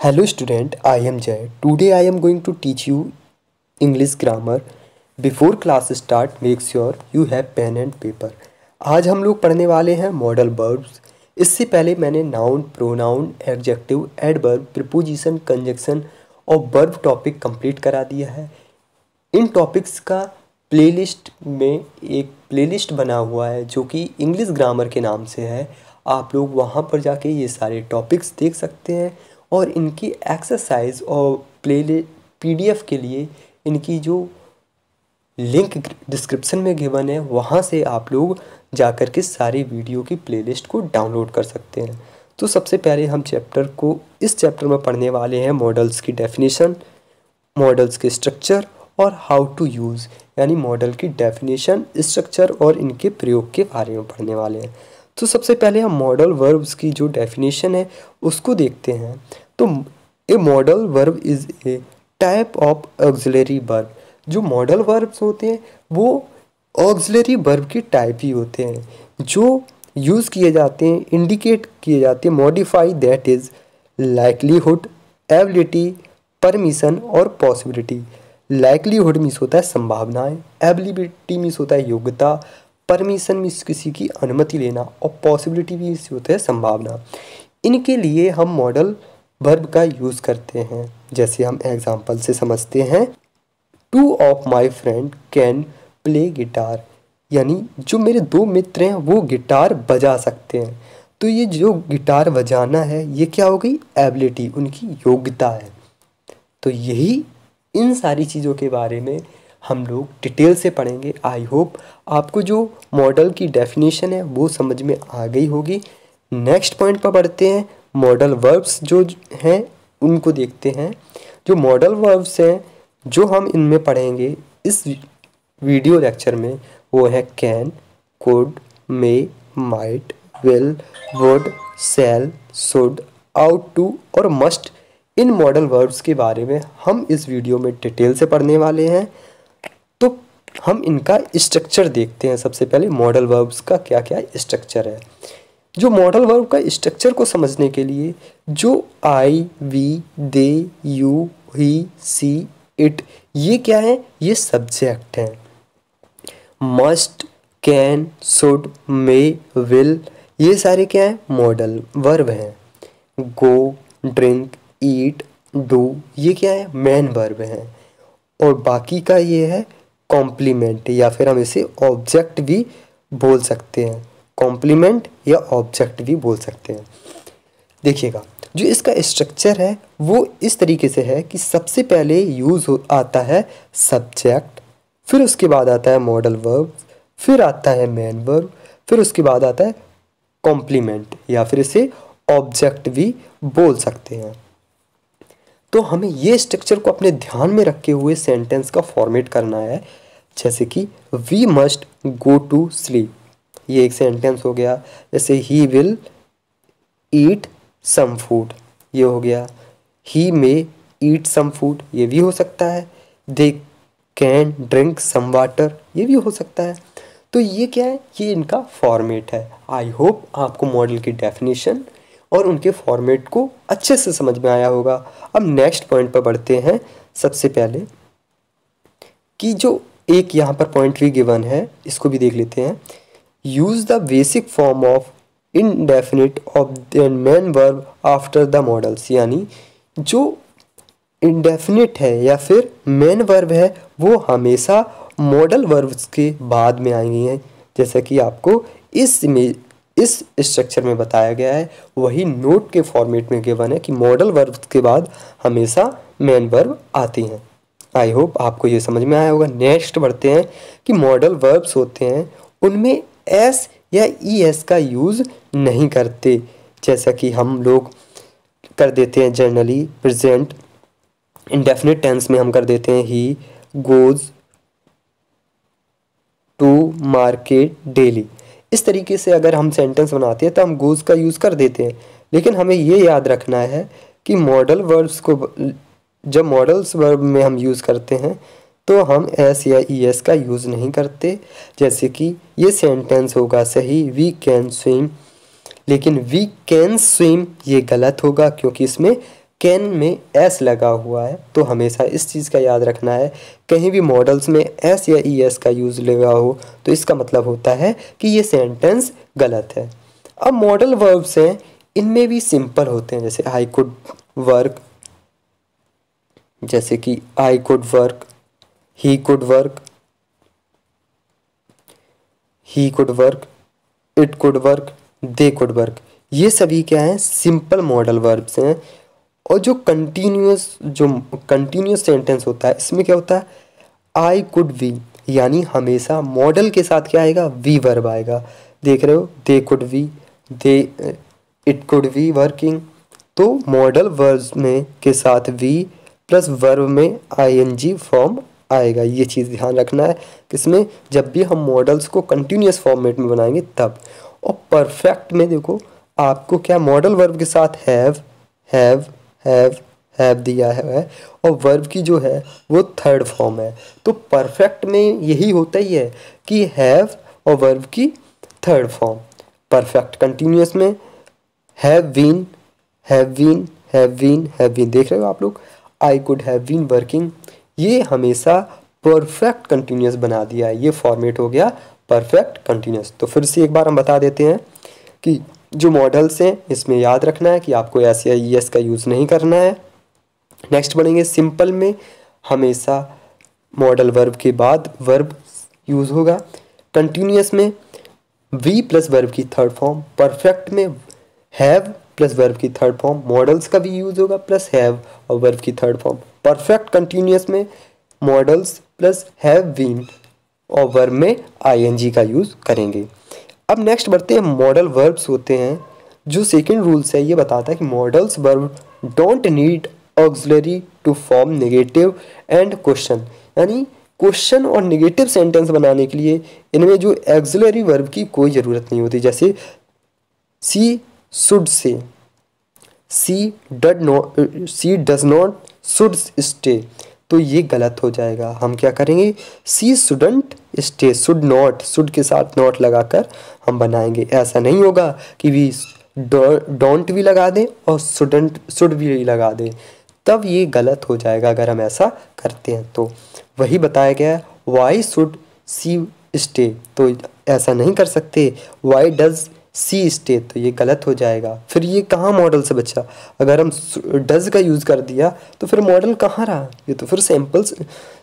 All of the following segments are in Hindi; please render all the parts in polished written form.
Hello student, I am Jay. Today I am going to teach you English grammar. Before class start, make sure you have pen and paper. आज हम लोग पढ़ने वाले हैं मॉडल वर्ब्स। इससे पहले मैंने noun, pronoun, adjective, adverb, preposition, conjunction और वर्ब टॉपिक कंप्लीट करा दिया है। इन टॉपिक्स का प्लेलिस्ट में एक प्लेलिस्ट बना हुआ है जो कि इंग्लिश ग्रामर के नाम से है। आप लोग वहाँ पर जाके ये सारे टॉपिक्स देख सकते हैं और इनकी एक्सरसाइज और पीडीएफ के लिए इनकी जो लिंक डिस्क्रिप्शन में गिवन है वहाँ से आप लोग जाकर के सारी वीडियो की प्लेलिस्ट को डाउनलोड कर सकते हैं। तो सबसे पहले हम इस चैप्टर में पढ़ने वाले हैं मॉडल्स की डेफिनेशन, मॉडल्स के स्ट्रक्चर और हाउ टू यूज़, यानी मॉडल की डेफिनेशन, स्ट्रक्चर और इनके प्रयोग के बारे में पढ़ने वाले हैं। तो सबसे पहले हम मॉडल वर्ब्स की जो डेफिनेशन है उसको देखते हैं। तो a modal verb is a type of auxiliary verb. जो मॉडल वर्ब्स होते हैं वो ऑक्सिलरी वर्ब के टाइप ही होते हैं जो यूज़ किए जाते हैं, इंडिकेट किए जाते हैं, modify, that is likelihood, ability, permission और पॉसिबिलिटी। लाइकलीहुड मीन्स होता है संभावनाएं, एबिलिटी मीन्स होता है योग्यता, परमिशन मीन्स किसी की अनुमति लेना और पॉसिबिलिटी मीन्स होता है संभावना। इनके लिए हम मॉडल वर्ब का यूज़ करते हैं। जैसे हम एग्जांपल से समझते हैं, 2 of my friend can play guitar, यानी जो मेरे 2 मित्र हैं वो गिटार बजा सकते हैं। तो ये जो गिटार बजाना है ये क्या हो गई, एबिलिटी, उनकी योग्यता है। तो यही इन सारी चीज़ों के बारे में हम लोग डिटेल से पढ़ेंगे। आई होप आपको जो मॉडल की डेफिनेशन है वो समझ में आ गई होगी। नेक्स्ट पॉइंट पर बढ़ते हैं। मॉडल वर्ब्स जो हैं उनको देखते हैं। जो मॉडल वर्ब्स हैं जो हम इनमें पढ़ेंगे इस वीडियो लेक्चर में वो है can, could, may, might, will, would, shall, should, ought to और मस्ट। इन मॉडल वर्ब्स के बारे में हम इस वीडियो में डिटेल से पढ़ने वाले हैं। तो हम इनका स्ट्रक्चर देखते हैं। सबसे पहले मॉडल वर्ब्स का क्या क्या स्ट्रक्चर है। जो मॉडल वर्ब का स्ट्रक्चर को समझने के लिए जो I, we, they, you, he, she, it, ये क्या है, ये सब्जेक्ट हैं। Must, can, should, may, will, ये सारे क्या है, मॉडल वर्ब हैं। गो, ड्रिंक, ईट, डू, ये क्या है, मेन वर्ब हैं। और बाकी का ये है कॉम्प्लीमेंट, या फिर हम इसे ऑब्जेक्ट भी बोल सकते हैं। कॉम्प्लीमेंट या ऑब्जेक्ट भी बोल सकते हैं। देखिएगा जो इसका स्ट्रक्चर है वो इस तरीके से है कि सबसे पहले यूज़ आता है सब्जेक्ट, फिर उसके बाद आता है मॉडल वर्ब, फिर आता है मेन वर्ब, फिर उसके बाद आता है कॉम्प्लीमेंट, या फिर इसे ऑब्जेक्ट भी बोल सकते हैं। तो हमें ये स्ट्रक्चर को अपने ध्यान में रखे हुए सेंटेंस का फॉर्मेट करना है। जैसे कि we must go to sleep, ये एक सेंटेंस हो गया। जैसे he will eat some food, ये हो गया। ही मे ईट सम फूड, ये भी हो सकता है। They can drink some water, ये भी हो सकता है। तो ये क्या है, ये इनका फॉर्मेट है। आई होप आपको मॉडल की डेफिनेशन और उनके फॉर्मेट को अच्छे से समझ में आया होगा। अब नेक्स्ट पॉइंट पर बढ़ते हैं। सबसे पहले कि जो एक यहाँ पर पॉइंट भी गिवन है इसको भी देख लेते हैं। Use the basic form of indefinite of the main verb after the models, यानी जो इंडेफिनिट है या फिर मेन वर्ब है वो हमेशा मॉडल वर्ब्स के बाद में आएंगी हैं। जैसा कि आपको इस स्ट्रक्चर में बताया गया है वही नोट के फॉर्मेट में गिवन है कि मॉडल वर्ब्स के बाद हमेशा मेन वर्ब आती हैं। आई होप आपको ये समझ में आया होगा। नेक्स्ट बढ़ते हैं कि मॉडल वर्ब्स होते हैं उनमें एस या ई एस का यूज़ नहीं करते, जैसा कि हम लोग कर देते हैं जनरली। प्रेजेंट इंडेफिनिट टेंस में हम कर देते हैं he goes to market daily. इस तरीके से अगर हम सेंटेंस बनाते हैं तो हम गोज़ का यूज़ कर देते हैं। लेकिन हमें ये याद रखना है कि मॉडल वर्ब्स को जब मॉडल्स वर्ब में हम यूज़ करते हैं तो हम एस या ई एस का यूज़ नहीं करते। जैसे कि ये सेंटेंस होगा सही, वी कैन स्विम, लेकिन वी कैन स्विम ये गलत होगा क्योंकि इसमें कैन में एस लगा हुआ है, तो हमेशा इस चीज़ का याद रखना है, कहीं भी मॉडल्स में एस या ई एस का यूज़ लगा हो तो इसका मतलब होता है कि ये सेंटेंस गलत है। अब मॉडल वर्ब्स हैं, इनमें भी सिंपल होते हैं, जैसे आई कुड वर्क, जैसे कि I could work, he could work, he could work, it could work, they could work. ये सभी क्या हैं, सिंपल मॉडल वर्ब्स हैं। और जो कंटिन्यूस सेंटेंस होता है, इसमें क्या होता है, आई कुड वी, यानी हमेशा मॉडल के साथ क्या आएगा, वी वर्ब आएगा। देख रहे हो, they could be, they it could be working. तो मॉडल वर्ब्स में के साथ वी प्लस वर्ब में आईएनजी फॉर्म आएगा। ये चीज़ ध्यान रखना है किसमें, जब भी हम मॉडल्स को कंटिन्यूस फॉर्मेट में बनाएंगे तब। और परफेक्ट में देखो आपको क्या मॉडल वर्ब के साथ हैव दिया है, और वर्ब की जो है वो थर्ड फॉर्म है। तो परफेक्ट में यही होता ही है कि हैव और वर्ब की थर्ड फॉर्म। परफेक्ट कंटिन्यूस में हैव बीन, देख रहे हो आप लोग, I could have been working, ये हमेशा परफेक्ट कंटिन्यूस बना दिया है। ये फॉर्मेट हो गया परफेक्ट कंटिन्यूस। तो फिर से एक बार हम बता देते हैं कि जो मॉडल्स हैं इसमें याद रखना है कि आपको एस या ई एस का यूज़ नहीं करना है। नेक्स्ट बढ़ेंगे सिंपल में, हमेशा मॉडल वर्ब के बाद वर्ब यूज़ होगा। कंटिन्यूस में वी प्लस वर्ब की थर्ड फॉर्म, परफेक्ट में हैव प्लस वर्ब की थर्ड फॉर्म, मॉडल्स का भी यूज़ होगा प्लस हैव और वर्ब की थर्ड फॉर्म। परफेक्ट कंटिन्यूस में मॉडल्स प्लस हैव बीन और वर्ब में आईएनजी का यूज़ करेंगे। अब नेक्स्ट बढ़ते हैं, मॉडल वर्ब्स होते हैं, जो सेकंड रूल्स है ये बताता है कि models verb don't need auxiliary to form negative and question, यानी क्वेश्चन और नेगेटिव सेंटेंस बनाने के लिए इनमें जो ऑक्सिलरी वर्ब की कोई ज़रूरत नहीं होती। जैसे she should say, she does not should stay, तो ये गलत हो जाएगा। हम क्या करेंगे, she shouldn't stay, should not, should के साथ नॉट लगाकर हम बनाएंगे। ऐसा नहीं होगा कि वी डोंट भी लगा दें और शुड भी लगा दें, तब ये गलत हो जाएगा अगर हम ऐसा करते हैं। तो वही बताया गया है, वाई शुड सी स्टे, तो ऐसा नहीं कर सकते। वाई डज सी स्टे, तो ये गलत हो जाएगा। फिर ये कहाँ मॉडल से बचा, अगर हम डज का यूज़ कर दिया तो फिर मॉडल कहाँ रहा, ये तो फिर सैम्पल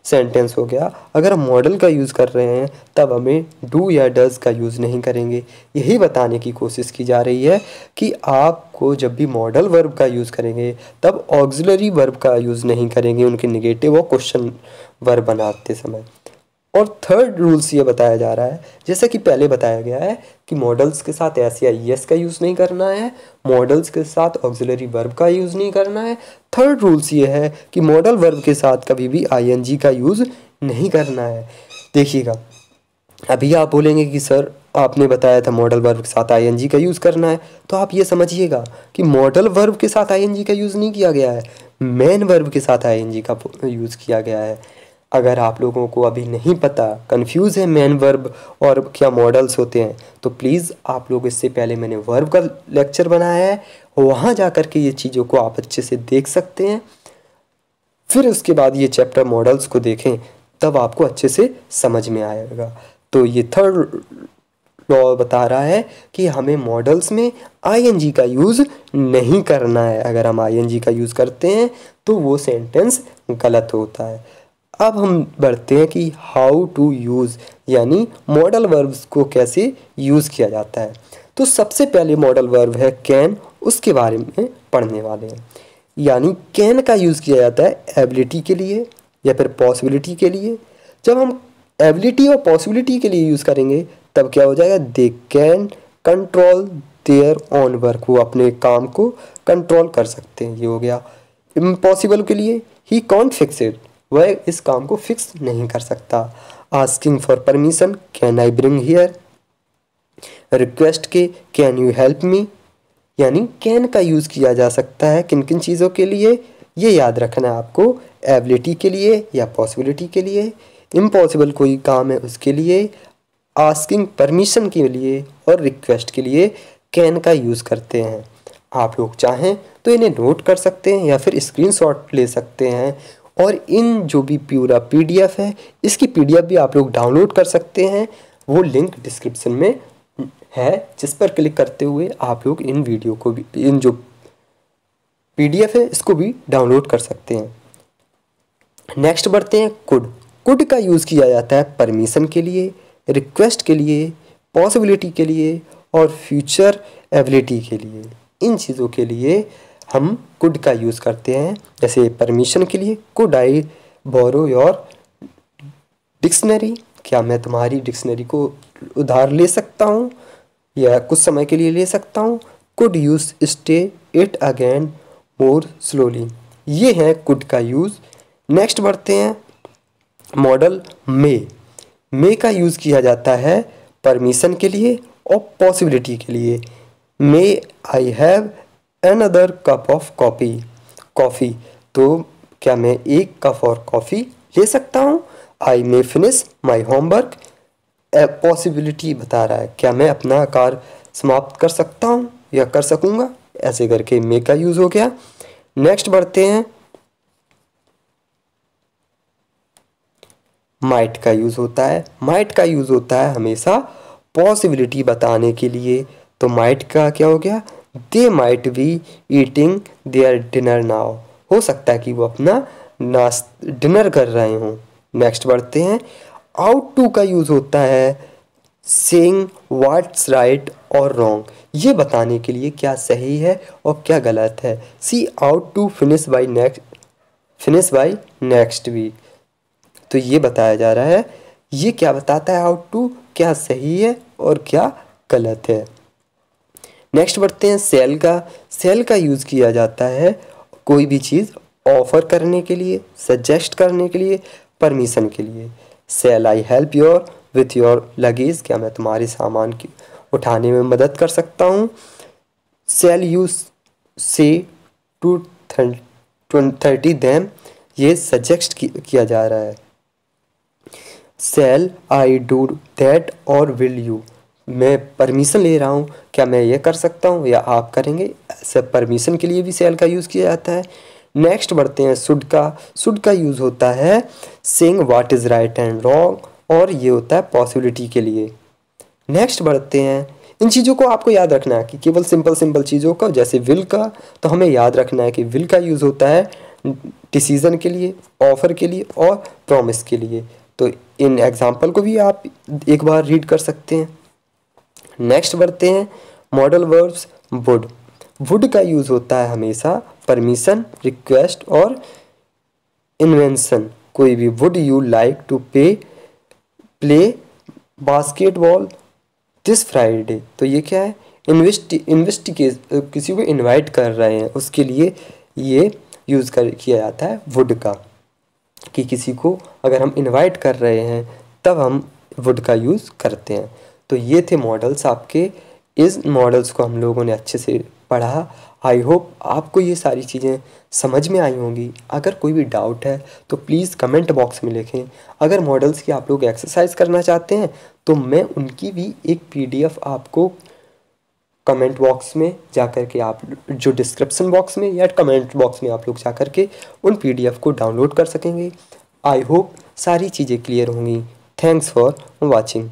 सेंटेंस हो गया। अगर हम मॉडल का यूज़ कर रहे हैं तब हमें डू या डज का यूज़ नहीं करेंगे। यही बताने की कोशिश की जा रही है कि आपको जब भी मॉडल वर्ब का यूज़ करेंगे तब ऑक्सिलरी वर्ब का यूज़ नहीं करेंगे उनके नेगेटिव और क्वेश्चन वर्ब बनाते समय। और थर्ड रूल्स ये बताया जा रहा है, जैसे कि पहले बताया गया है कि मॉडल्स के साथ एस या ई एस का यूज़ नहीं करना है, मॉडल्स के साथ ऑक्सिलरी वर्ब का यूज़ नहीं करना है। थर्ड रूल्स ये है कि मॉडल वर्ब के साथ कभी भी आईएनजी का यूज़ नहीं करना है। देखिएगा, अभी आप बोलेंगे कि सर आपने बताया था मॉडल वर्ब के साथ आईएनजी का यूज़ करना है, तो आप ये समझिएगा कि मॉडल वर्ब के साथ आईएनजी का यूज़ नहीं किया गया है, मेन वर्ब के साथ आईएनजी का यूज़ किया गया है। अगर आप लोगों को अभी नहीं पता, कंफ्यूज है मेन वर्ब और क्या मॉडल्स होते हैं, तो प्लीज़ आप लोग, इससे पहले मैंने वर्ब का लेक्चर बनाया है, वहाँ जा कर के ये चीज़ों को आप अच्छे से देख सकते हैं। फिर उसके बाद ये चैप्टर मॉडल्स को देखें, तब आपको अच्छे से समझ में आएगा। तो ये थर्ड लॉ बता रहा है कि हमें मॉडल्स में आईएनजी का यूज़ नहीं करना है। अगर हम आईएनजी का यूज़ करते हैं तो वो सेंटेंस गलत होता है। अब हम बढ़ते हैं कि हाउ टू यूज़, यानी मॉडल वर्ब्स को कैसे यूज़ किया जाता है। तो सबसे पहले मॉडल वर्ब है कैन, उसके बारे में पढ़ने वाले हैं। यानी कैन का यूज़ किया जाता है एबिलिटी के लिए या फिर पॉसिबिलिटी के लिए। जब हम एबिलिटी और पॉसिबिलिटी के लिए यूज़ करेंगे तब क्या हो जाएगा, they can control their on work, वो अपने काम को कंट्रोल कर सकते हैं, ये हो गया। इम्पॉसिबल के लिए ही कॉन्ट फिक्स इट, वह इस काम को फिक्स नहीं कर सकता। Asking for permission, can I bring here. Request के, कैन यू हेल्प मी, यानी कैन का यूज़ किया जा सकता है किन किन चीज़ों के लिए, ये याद रखना है आपको, एबिलिटी के लिए या पॉसिबिलिटी के लिए। इम्पॉसिबल कोई काम है उसके लिए, आस्किंग परमिशन के लिए और रिक्वेस्ट के लिए कैन का यूज़ करते हैं। आप लोग चाहें तो इन्हें नोट कर सकते हैं या फिर स्क्रीनशॉट ले सकते हैं। और इन जो भी पूरा पीडीएफ है, इसकी पीडीएफ भी आप लोग डाउनलोड कर सकते हैं। वो लिंक डिस्क्रिप्शन में है, जिस पर क्लिक करते हुए आप लोग इन वीडियो को भी, इन जो पीडीएफ है इसको भी डाउनलोड कर सकते हैं। नेक्स्ट बढ़ते हैं कुड। कुड का यूज़ किया जाता है परमिशन के लिए, रिक्वेस्ट के लिए, पॉसिबिलिटी के लिए और फ्यूचर एबिलिटी के लिए। इन चीज़ों के लिए हम कुड का यूज़ करते हैं। जैसे परमिशन के लिए, could I borrow your dictionary, क्या मैं तुम्हारी डिक्शनरी को उधार ले सकता हूँ या कुछ समय के लिए ले सकता हूँ। Could use stay it again more slowly, ये है कुड का यूज़। नेक्स्ट बढ़ते हैं मॉडल मे का यूज़ किया जाता है परमिशन के लिए और पॉसिबिलिटी के लिए। May I have another cup of coffee, तो क्या मैं एक कप और कॉफ़ी ले सकता हूँ। आई मे फिनिश माई होमवर्क, पॉसिबिलिटी बता रहा है क्या मैं अपना कार्य समाप्त कर सकता हूँ या कर सकूँगा। ऐसे करके मे का यूज़ हो गया। नेक्स्ट बढ़ते हैं माइट का यूज़ होता है। माइट का यूज़ होता है हमेशा पॉसिबिलिटी बताने के लिए। तो माइट का क्या हो गया, they might be eating their dinner now, हो सकता है कि वो अपना डिनर कर रहे हों। नेक्स्ट बढ़ते हैं आउट टू का यूज़ होता है सेइंग व्हाट्स राइट और रॉन्ग, ये बताने के लिए क्या सही है और क्या गलत है। She ought to finish by next week, तो ये बताया जा रहा है, ये क्या बताता है आउट टू, क्या सही है और क्या गलत है। नेक्स्ट बढ़ते हैं सेल का यूज़ किया जाता है कोई भी चीज़ ऑफ़र करने के लिए, सजेस्ट करने के लिए, परमिशन के लिए। Shall I help your with your luggage, क्या मैं तुम्हारे सामान की उठाने में मदद कर सकता हूँ। सेल यूज से टू 30 दैम, ये सजेस्ट किया जा रहा है। सेल आई डू दैट और विल यू, मैं परमिशन ले रहा हूँ, क्या मैं ये कर सकता हूँ या आप करेंगे। सब परमिशन के लिए भी सेल का यूज़ किया जाता है। नेक्स्ट बढ़ते हैं शुड का यूज़ होता है saying what is right and wrong, और ये होता है पॉसिबिलिटी के लिए। नेक्स्ट बढ़ते हैं, इन चीज़ों को आपको याद रखना है कि केवल सिंपल चीज़ों का, जैसे विल का, तो हमें याद रखना है कि विल का यूज़ होता है डिसीज़न के लिए, ऑफ़र के लिए और प्रॉमिस के लिए। तो इन एग्जाम्पल को भी आप एक बार रीड कर सकते हैं। नेक्स्ट बढ़ते हैं मॉडल वर्ब्स वुड का यूज़ होता है हमेशा परमिशन, रिक्वेस्ट और इन्वेंशन। कोई भी would you like to play basketball this Friday, तो ये क्या है, इन्वेस्टिगेट, किसी को इनवाइट कर रहे हैं उसके लिए ये यूज़ किया जाता है वुड का, कि किसी को अगर हम इनवाइट कर रहे हैं तब हम वुड का यूज़ करते हैं। तो ये थे मॉडल्स आपके, इस मॉडल्स को हम लोगों ने अच्छे से पढ़ा। आई होप आपको ये सारी चीज़ें समझ में आई होंगी। अगर कोई भी डाउट है तो प्लीज़ कमेंट बॉक्स में लिखें। अगर मॉडल्स की आप लोग एक्सरसाइज करना चाहते हैं तो मैं उनकी भी एक पीडीएफ आपको कमेंट बॉक्स में जा कर के, आप जो डिस्क्रिप्शन बॉक्स में या कमेंट बॉक्स में आप लोग जा कर के उन पीडीएफ को डाउनलोड कर सकेंगे। आई होप सारी चीज़ें क्लियर होंगी। Thanks for watching.